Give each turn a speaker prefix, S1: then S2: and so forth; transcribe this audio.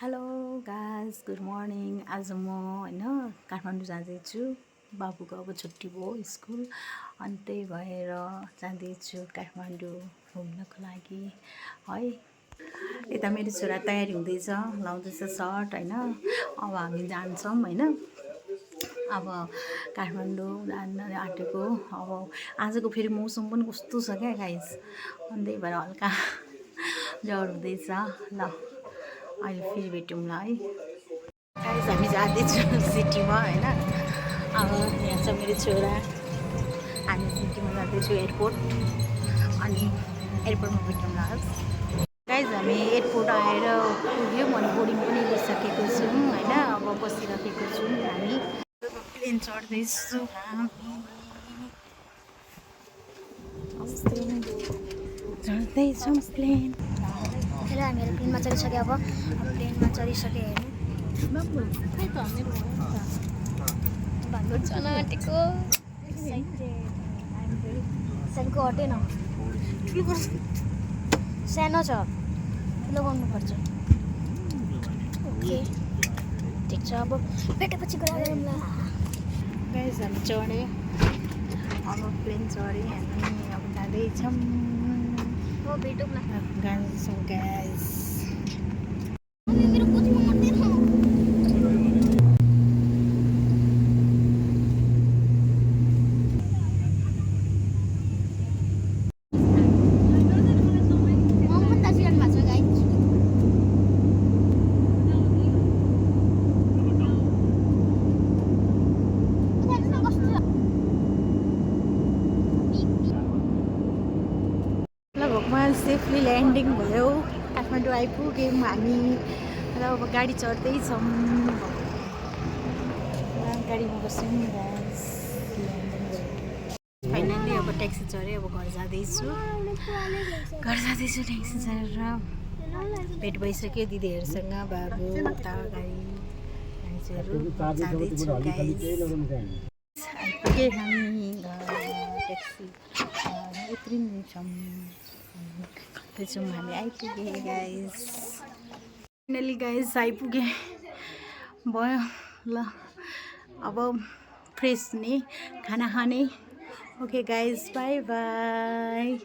S1: Hello guys, good morning. आज म काठमाडौँ जाँदैछु। बाबुको अब छुट्टी भयो स्कुल, अनि त्यही भएर जाँदैछु काठमाडौँ घुम्नको लागि है। यता मेरो छोरा तयारी हुँदैछ, लाउँदैछ सर्ट अब हामी जान्छौँ अब काठमाडौँ जान आँटेको। अब आजको फेरि मौसम पनि कस्तो छ क्या गाइस, अनि त्यही भएर हल्का जड हुँदैछ। ल अहिले फेरि भेटौँला है गाइस। हामी जाँदैछौँ सिटीमा अब यहाँ छ मेरो छोरा। हामी सिटीमा जाँदैछौँ एयरपोर्ट, अनि एयरपोर्टमा भेटौँला गाइस। हामी एयरपोर्ट आएर पुग्यौँ, अनि बोर्डिङ पनि लिइसकेको छौँ अब बसिराखेको छौँ। हामी प्लेन चढ्दैछौँ, चढ्दैछौँ प्लेन।
S2: हेलो, हामीहरू प्लेनमा चढिसक्यो। अब प्लेनमा चढिसक्यो। हेर्नु आँटेको साइडको हटेन, सानो छ, ठुलो गर्नुपर्छ। ओके, ठिक छ। अब भेटेपछि कुरा गरौँला
S1: गाइस। हामी चढ्यो, अब प्लेन चढ्यो, हामी अब जाँदैछौँ।
S2: हो, भेटौँ न
S1: जाँदैछौँ गाइस।
S2: मेरो कोचमा मर्दैन।
S1: लगभगमा सेफली ल्यान्डिङ भयो, काठमाडौँ आइपुग्यौँ हामी। र अब गाडी चढ्दैछौँ, गाडीमा बस्यौँ गाइस। फाइनली अब ट्याक्सी चढेँ, अब घर जाँदैछु ट्याक्सी चढेर। भेट भइसक्यो दिदीहरूसँग, बाबु उता गाडी मान्छेहरू। जाँदैछु गाइस। आइपुगेँ हामी ट्याक्सी उत्रिँदैछौँ, हामी आइपुगेँ गाइस। फाइनली गाइस आइपुगेँ भयो। ल अब फ्रेस हुने, खाना खाने। Okay guys, by by.